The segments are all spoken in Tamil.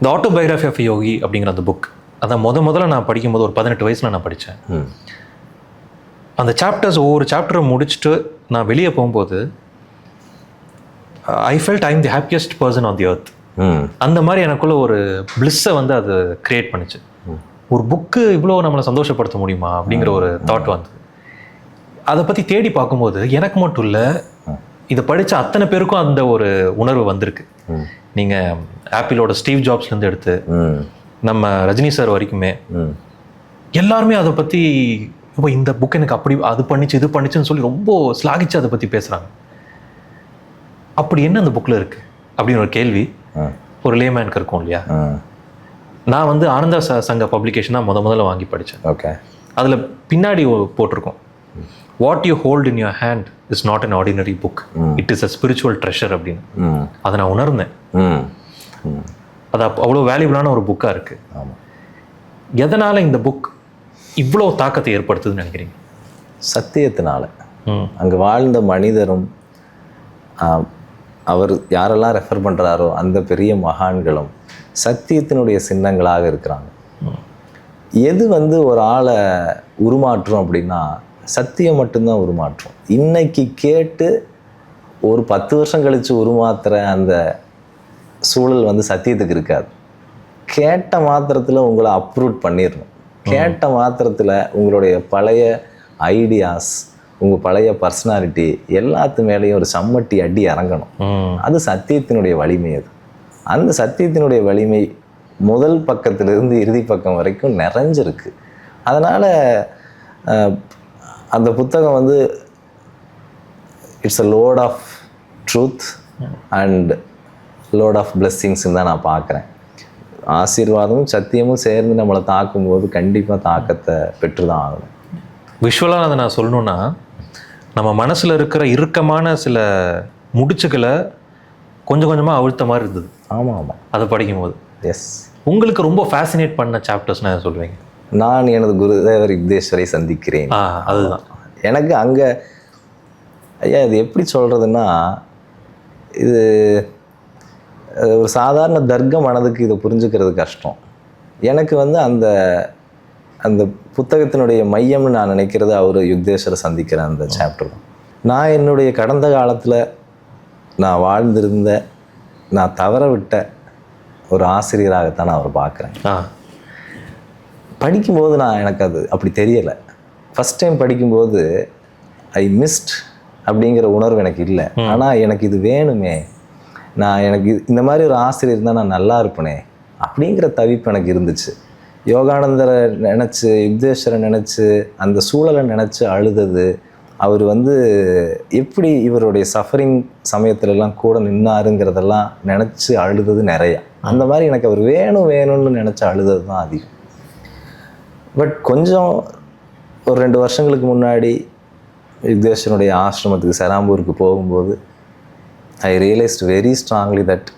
இந்த ஆட்டோபயோகிராஃபி ஆஃப் யோகி அப்படிங்கிற அந்த புக், அதான் முதல்ல நான் படிக்கும்போது ஒரு 18 வயசில் நான் படித்தேன். அந்த சாப்டர்ஸ் ஒவ்வொரு சாப்டரை முடிச்சுட்டு நான் வெளியே போகும்போது I felt I am the happiest person on the earth. அந்த மாதிரி எனக்குள்ள ஒரு பிளிஸ்ஸை வந்து அது கிரியேட் பண்ணிச்சு. ஒரு புக்கு இவ்வளோ நம்மளை சந்தோஷப்படுத்த முடியுமா அப்படிங்கிற ஒரு தாட் வந்து அதை பற்றி தேடி பார்க்கும்போது எனக்கு மட்டும் இல்லை, இதை படித்த அத்தனை பேருக்கும் அந்த ஒரு உணர்வு வந்திருக்கு. நீங்கள் ஆப்பிளோட ஸ்டீவ் ஜாப்ஸ்லேருந்து எடுத்து நம்ம ரஜினி சார் வரைக்குமே எல்லாருமே அதை பற்றி இப்போ இந்த புக் எனக்கு அப்படி அது பண்ணிச்சு இது பண்ணிச்சுன்னு சொல்லி ரொம்ப ஸ்லாகிச்சு அதை பற்றி பேசுகிறாங்க. அப்படி என்ன அந்த புக்கில் இருக்குது அப்படின்னு ஒரு கேள்வி ஒரு லேமேனுக்கு இருக்கும் இல்லையா? நான் வந்து ஆனந்த சங்க பப்ளிகேஷன் தான் முதல்ல வாங்கி படித்தேன். ஓகே. அதில் பின்னாடி போட்டிருக்கோம், what you hold in your hand is not an ordinary book, it is a spiritual treasure அப்படின்னு. அதை நான் உணர்ந்தேன். அது அவ்வளோ வேல்யூபிளான ஒரு புக்காக இருக்குது. எதனால் இந்த புக் இவ்வளோ தாக்கத்தை ஏற்படுத்துதுன்னு நினைக்கிறீங்க? சத்தியத்தினால. அங்கே வாழ்ந்த மனிதரும் அவர் யாரெல்லாம் ரெஃபர் பண்ணுறாரோ அந்த பெரிய மகான்களும் சத்தியத்தினுடைய சின்னங்களாக இருக்கிறாங்க. எது வந்து ஒரு ஆளை உருமாற்றும் அப்படின்னா சத்தியம் மட்டும்தான் உருமாற்றும். இன்னைக்கு கேட்டு ஒரு 10 வருஷம் கழித்து உருமாத்துற அந்த சூழல் வந்து சத்தியத்துக்கு இருக்காது. கேட்ட மாத்திரத்தில் உங்களை அப்ரூவ் பண்ணிடணும். கேட்ட மாத்திரத்தில் உங்களுடைய பழைய ஐடியாஸ், உங்கள் பழைய பர்சனாலிட்டி எல்லாத்து மேலேயும் ஒரு சம்மட்டி அடி இறங்கணும். அது சத்தியத்தினுடைய வலிமை. அது அந்த சத்தியத்தினுடைய வலிமை முதல் பக்கத்திலிருந்து இறுதி பக்கம் வரைக்கும் நிறைஞ்சிருக்கு. அதனால் அந்த புத்தகம் வந்து it's a lot of truth and lot of பிளெஸ்ஸிங்ஸ்ன்னு தான் நான் பார்க்குறேன். ஆசீர்வாதமும் சத்தியமும் சேர்ந்து நம்மளை தாக்கும்போது கண்டிப்பாக தாக்கத்தை பெற்று தான் ஆகணும். விஷுவலாக அதை நான் சொல்லணுன்னா, நம்ம மனசில் இருக்கிற இறுக்கமான சில முடிச்சுக்களை கொஞ்சம் கொஞ்சமாக அழுத்த மாதிரி இருந்தது. ஆமாம். அதை படிக்கும்போது எஸ். உங்களுக்கு ரொம்ப ஃபேசினேட் பண்ண சாப்டர்ஸ்னால் எதை சொல்லுவீங்க? நான் எனது குருதேவர் யுக்தேஸ்வரை சந்திக்கிறேன். அதுதான் எனக்கு அங்கே ஐயா இது எப்படி சொல்கிறதுன்னா, இது ஒரு சாதாரண தர்க்க மனதுக்கு இதை புரிஞ்சுக்கிறது கஷ்டம். எனக்கு வந்து அந்த அந்த புத்தகத்தினுடைய மையம்னு நான் நினைக்கிறது அவர் யுக்தேஸ்வரை சந்திக்கிற அந்த சாப்டர் தான். நான் என்னுடைய கடந்த காலத்தில் நான் வாழ்ந்திருந்த, நான் தவற விட்ட ஒரு ஆசிரியராகத்தான் நான் அவர் பார்க்குறேன். படிக்கும்போது எனக்கு அது அப்படி தெரியலை. ஃபஸ்ட் டைம் படிக்கும்போது ஐ மிஸ்ட் அப்படிங்கிற உணர்வு எனக்கு இல்லை. ஆனால் எனக்கு இது வேணுமே, எனக்கு இந்த மாதிரி ஒரு ஆசிரியர் இருந்தால் நான் நல்லா இருப்பேனே அப்படிங்கிற தவிப்பு எனக்கு இருந்துச்சு. யோகானந்தரை நினச்சி, யுக்தேஸ்வரை நினச்சி, அந்த சூழலை நினச்சி அழுதது, அவர் வந்து எப்படி இவருடைய சஃபரிங் சமயத்துலலாம் கூட நின்னாருங்கிறதெல்லாம் நினச்சி அழுதது நிறையா. அந்த மாதிரி எனக்கு அவர் வேணும்னு நினச்சி அழுதது தான் அதிகம். பட் கொஞ்சம் ஒரு 2 வருஷங்களுக்கு முன்னாடி யுக்தேஸ்வரனுடைய ஆசிரமத்துக்கு செராம்பூருக்கு போகும்போது I realised very strongly that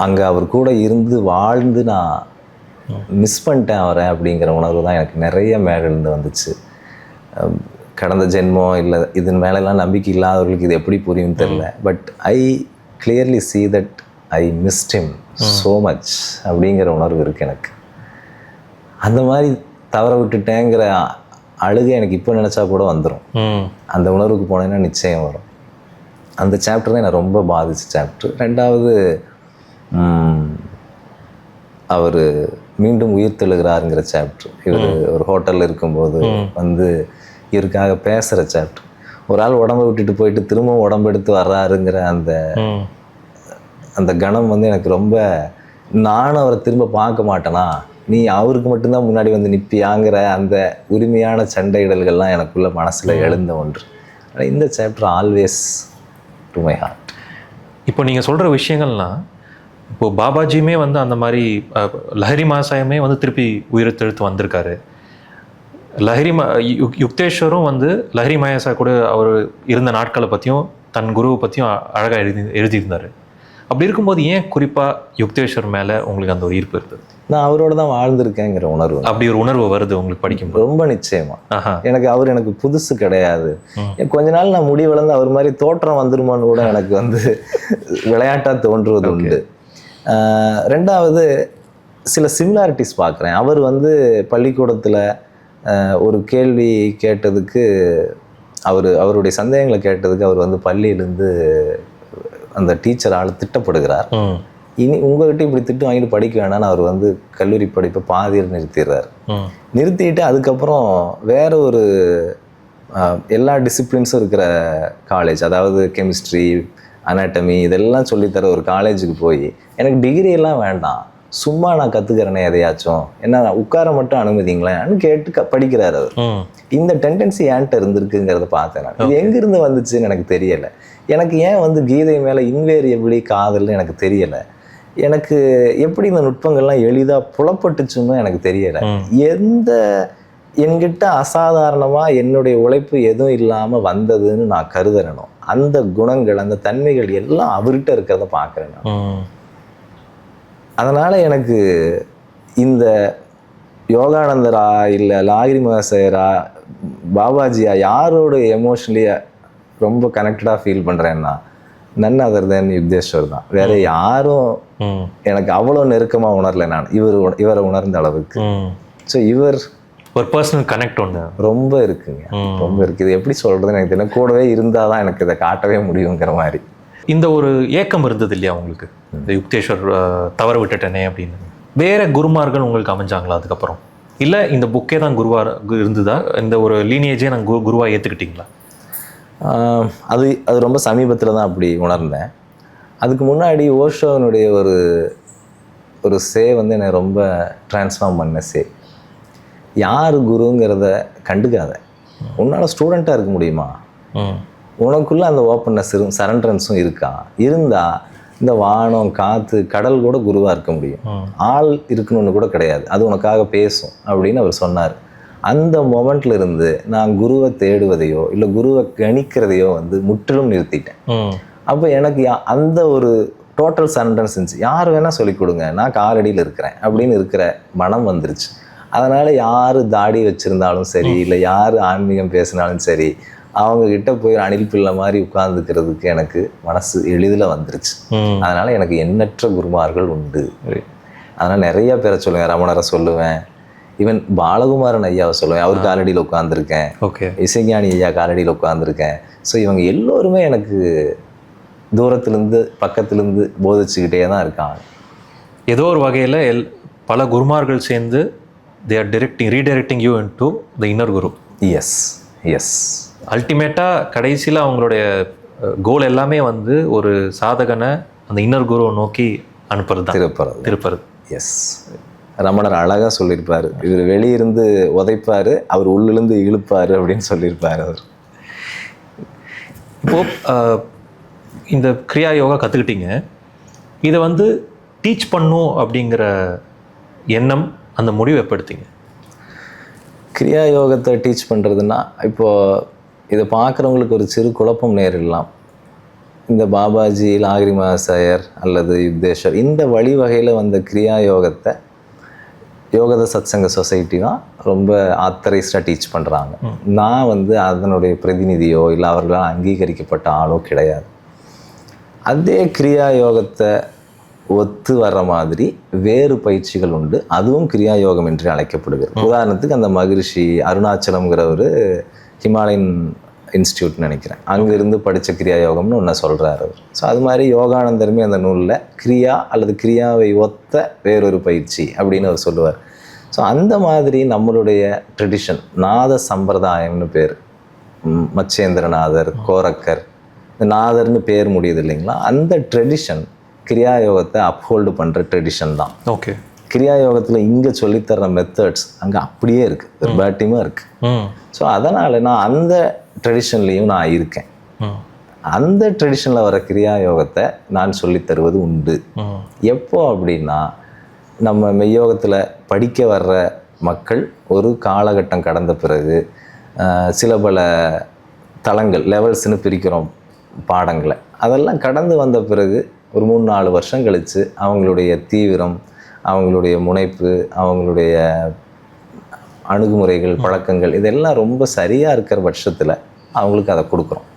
அங்கே அவர் கூட இருந்து வாழ்ந்து நான் மிஸ் பண்ணிட்டேன் அவரை அப்படிங்கிற உணர்வு தான் எனக்கு நிறைய மேலிருந்து வந்துச்சு. கடந்த ஜென்மம் இல்லை இதன் மேலெல்லாம் நம்பிக்கை இல்லாதவர்களுக்கு இது எப்படி புரியும்னு தெரில. But I clearly see that I missed him so much அப்படிங்கிற உணர்வு இருக்குது எனக்கு. அந்த மாதிரி தவற விட்டுட்டேங்கிற அழுகை எனக்கு இப்போ நினச்சா கூட வந்துடும். அந்த உணர்வுக்கு போனேன்னா நிச்சயம் வரும். அந்த சாப்டர் தான் என்னை ரொம்ப பாதித்த சாப்டர். 2வது அவர் மீண்டும் உயிர் தெழுகிறாருங்கிற சாப்டர். இவர் ஒரு ஹோட்டலில் இருக்கும்போது வந்து இவருக்காக பேசுகிற சாப்டர். ஒரு ஆள் உடம்பை விட்டுட்டு போயிட்டு திரும்பவும் உடம்பு எடுத்து வர்றாருங்கிற அந்த கணம் வந்து எனக்கு ரொம்ப, நானும் அவரை திரும்ப பார்க்க மாட்டேனா, நீ அவருக்கு மட்டும்தான் முன்னாடி வந்து நிற்பியாங்கிற அந்த உரிமையான சண்டையிடல்கள்லாம் எனக்குள்ள மனசில் எழுந்த ஒன்று. இந்த chapter always to my heart. இப்போ நீங்கள் சொல்கிற விஷயங்கள்லாம், இப்போது பாபாஜியுமே வந்து அந்த மாதிரி லஹரி மாசாயமே வந்து திருப்பி உயிரெழுத்து வந்திருக்காரு. யுக்தேஸ்வரும் வந்து லஹரி மாயாசா கூட அவர் இருந்த நாட்களை பற்றியும் தன் குருவை பற்றியும் அழகாக எழுதியிருந்தார். அப்படி இருக்கும்போது ஏன் குறிப்பாக யுக்தேஸ்வர் மேலே உங்களுக்கு அந்த ஒரு ஈர்ப்பு இருந்தது? நான் அவரோட தான் வாழ்ந்திருக்கேங்கிற உணர்வு. அப்படி ஒரு உணர்வு வருது உங்களுக்கு படிக்கும்போது? ரொம்ப நிச்சயமா. எனக்கு புதுசு கிடையாது. கொஞ்ச நாள் நான் முடி வளர்ந்து அவர் மாதிரி தோற்றம் வந்துருமான்னு கூட எனக்கு விளையாட்டா தோன்றுவது உண்டு. ரெண்டாவது, சில சிமிலாரிட்டிஸ் பார்க்குறேன். அவர் பள்ளிக்கூடத்தில் ஒரு கேள்வி கேட்டதுக்கு, அவருடைய சந்தேகங்களை கேட்டதுக்கு அவர் பள்ளியிலேருந்து அந்த டீச்சரால் திட்டப்படுகிறார். இனி உங்ககிட்ட இப்படி திட்டு வாங்கிட்டு படிக்க வேணான்னு அவர் கல்லூரி படிப்பை பாதியில் நிறுத்திடுறார். நிறுத்திட்டு அதுக்கப்புறம் வேற ஒரு எல்லா டிசிப்ளின்ஸும் இருக்கிற காலேஜ், அதாவது கெமிஸ்ட்ரி, அனாட்டமி இதெல்லாம் சொல்லித்தர ஒரு காலேஜுக்கு போய் எனக்கு டிகிரி எல்லாம் வேண்டாம், சும்மா நான் கற்றுக்கிறேனே எதையாச்சும், என்ன உட்கார மட்டும் அனுமதிங்களேன்னு கேட்டு படிக்கிறார் அவர். இந்த டெண்டன்சி ஏன்ட்ட இருந்திருக்குங்கிறத பார்த்தேன் நான். இது எங்கேருந்து வந்துச்சுன்னு எனக்கு தெரியலை. எனக்கு ஏன் கீதை மேலே இன்வேரியபிளி காதல்னு எனக்கு தெரியலை. எனக்கு எப்படி இந்த நுட்பங்கள்லாம் எளிதாக புலப்பட்டுச்சுன்னு எனக்கு தெரியலை. என்கிட்ட அசாதாரணமாக என்னுடைய உழைப்பு எதுவும் இல்லாமல் வந்ததுன்னு நான் கருதுறேனோ அந்த குணங்கள், அந்த தன்மைகள் எல்லாம் அவர்கிட்ட இருக்கிறத பார்க்குறேன் நான். அதனால் எனக்கு இந்த யோகானந்தரா இல்லை லாகிரி மகாசயரா பாபாஜியா யாரோட எமோஷனலியாக ரொம்ப கனெக்டடாக ஃபீல் பண்ணுறேன்னா நன் அதர் தென் யுக்தேஸ்வர் தான். வேற யாரும் எனக்கு அவ்வளோ நெருக்கமாக உணரலை நான் இவரை உணர்ந்த அளவுக்கு. ஸோ இவர் ஒரு பர்சனல் கனெக்ட் ஒன்று ரொம்ப இருக்குங்க, ரொம்ப இருக்குது. இது எப்படி சொல்கிறதுன்னு எனக்கு தெரியல. கூடவே இருந்தால் தான் எனக்கு இதை காட்டவே முடியுங்கிற மாதிரி. இந்த ஒரு ஏக்கம் இருந்தது இல்லையா உங்களுக்கு, இந்த யுக்தேஸ்வர் தவற விட்டுட்டேனே அப்படின்னு? வேற குருமார்கள் உங்களுக்கு அமைஞ்சாங்களா அதுக்கப்புறம்? இல்லை இந்த புக்கே தான் குருவாக இருந்ததா? இந்த ஒரு லீனியேஜே நான் குருவாக ஏற்றுக்கிட்டீங்களா? அது ரொம்ப சமீபத்தில் தான் அப்படி உணர்ந்தேன். அதுக்கு முன்னாடி ஓஷோனுடைய ஒரு சே என்னை ரொம்ப டிரான்ஸ்ஃபார்ம் பண்ண சே. யார் குருங்கிறத கண்டுக்காத, உன்னால் ஸ்டூடெண்ட்டாக இருக்க முடியுமா, உனக்குள்ளே அந்த ஓப்பன்னஸும் சரண்டரன்ஸும் இருக்கா, இருந்தால் இந்த வானம் காற்று கடல் கூட குருவாக இருக்க முடியும். ஆள் இருக்கணும்னு கூட கிடையாது, அது உனக்காக பேசும் அப்படின்னு அவர் சொன்னார். அந்த மொமெண்ட்ல இருந்து நான் குருவை தேடுவதையோ இல்லை குருவை கணிக்கிறதையோ முற்றிலும் நிறுத்திட்டேன். அப்போ எனக்கு அந்த ஒரு டோட்டல் சரண்டரன்ஸ் இருந்துச்சு. யார் வேணால் சொல்லிக் கொடுங்க, நான் காலடியில் இருக்கிறேன் அப்படின்னு இருக்கிற மனம் வந்துருச்சு. அதனால் யார் தாடி வச்சுருந்தாலும் சரி, இல்லை யார் ஆன்மீகம் பேசினாலும் சரி, அவங்கக்கிட்ட போய் அணில் பிள்ளை மாதிரி உட்கார்ந்துக்கிறதுக்கு எனக்கு மனசு எளிதில் வந்துருச்சு. அதனால் எனக்கு எண்ணற்ற குருமார்கள் உண்டு. அதனால் நிறைய பேரை சொல்லுவேன், ரமணரை சொல்லுவேன், ஈவன் பாலகுமாரன் ஐயாவை சொல்லுவேன், அவர் காலடியில் உட்காந்துருக்கேன். ஓகே, இசைஞானி ஐயா காலடியில் உட்காந்துருக்கேன். ஸோ இவங்க எல்லோருமே எனக்கு தூரத்துலேருந்து பக்கத்துலேருந்து போதிச்சுக்கிட்டே தான் இருக்காங்க. ஏதோ ஒரு வகையில் பல குருமார்கள் சேர்ந்து they are redirecting you into the inner guru. Yes அல்டிமேட்டாக கடைசியில் அவங்களுடைய கோல் எல்லாமே ஒரு சாதகனை அந்த இன்னர் குருவை நோக்கி அனுப்புறது தான், திருப்புறது. எஸ், ரமணர் அழகாக சொல்லியிருப்பார், இவர் வெளியிருந்து உதைப்பார், அவர் உள்ளிருந்து இழுப்பார் அப்படின்னு சொல்லியிருப்பார் அவர். இப்போது இந்த கிரியா யோகா கற்றுக்கிட்டீங்க, இதை டீச் பண்ணும் அப்படிங்கிற எண்ணம், அந்த முடிவு எப்போ எடுத்தீங்க? கிரியா யோகத்தை டீச் பண்ணுறதுன்னா, இப்போது இதை பார்க்குறவங்களுக்கு ஒரு சிறு குழப்பம் நேரிடலாம். இந்த பாபாஜி, லாகிரி மகாசயர் அல்லது யுக்தேஸ்வர் இந்த வழிவகையில் வந்த கிரியா யோகத்தை யோகத சத்சங்க சொசைட்டி தான் ரொம்ப ஆத்தரைஸ்டாக டீச் பண்ணுறாங்க. நான் அதனுடைய பிரதிநிதியோ இல்லை அவர்களால் அங்கீகரிக்கப்பட்ட ஆளோ கிடையாது. அதே கிரியா யோகத்தை ஒத்து வர்ற மாதிரி வேறு பயிற்சிகள் உண்டு, அதுவும் கிரியா யோகம் என்று அழைக்கப்படுகிறது. உதாரணத்துக்கு அந்த மகிழ்ச்சி அருணாச்சலம்ங்கிற ஒரு ஹிமாலயன் இன்ஸ்டியூட்னு நினைக்கிறேன், அங்கேருந்து படித்த கிரியா யோகம்னு ஒன்று சொல்கிறார் அவர். ஸோ அது மாதிரி யோகானந்தருமே அந்த நூலில் கிரியா அல்லது கிரியாவை ஒத்த வேறொரு பயிற்சி அப்படின்னு அவர் சொல்லுவார். ஸோ அந்த மாதிரி நம்மளுடைய ட்ரெடிஷன் நாத சம்பிரதாயம்னு பேர், மச்சேந்திரநாதர், கோரக்கர், இந்த நாதர்னு பேர் முடியுது இல்லைங்களா, அந்த ட்ரெடிஷன் கிரியா யோகத்தை அப்ஹோல்டு பண்ணுற ட்ரெடிஷன் தான். ஓகே, கிரியா யோகத்தில் இங்கே சொல்லித்தர்ற மெத்தட்ஸ் அங்கே அப்படியே இருக்குது, ஒரு பேட்டிமாக இருக்குது. ஸோ அதனால் நான் அந்த ட்ரெடிஷன்லேயும் நான் இருக்கேன். அந்த ட்ரெடிஷனில் வர கிரியா யோகத்தை நான் சொல்லித்தருவது உண்டு. எப்போ அப்படின்னா, நம்ம மெய்யோகத்தில் படிக்க வர்ற மக்கள் ஒரு காலகட்டம் கடந்த பிறகு சில பல தளங்கள், லெவல்ஸ்னு பிரிக்கிறோம் பாடங்களை, அதெல்லாம் கடந்து வந்த பிறகு ஒரு 3-4 வருஷம் கழித்து அவங்களுடைய தீவிரம், அவங்களுடைய முனைப்பு, அவங்களுடைய அணுகுமுறைகள், பழக்கங்கள் இதெல்லாம் ரொம்ப சரியாக இருக்கிற பட்சத்தில் அவங்களுக்கு அதை கொடுக்குறோம்.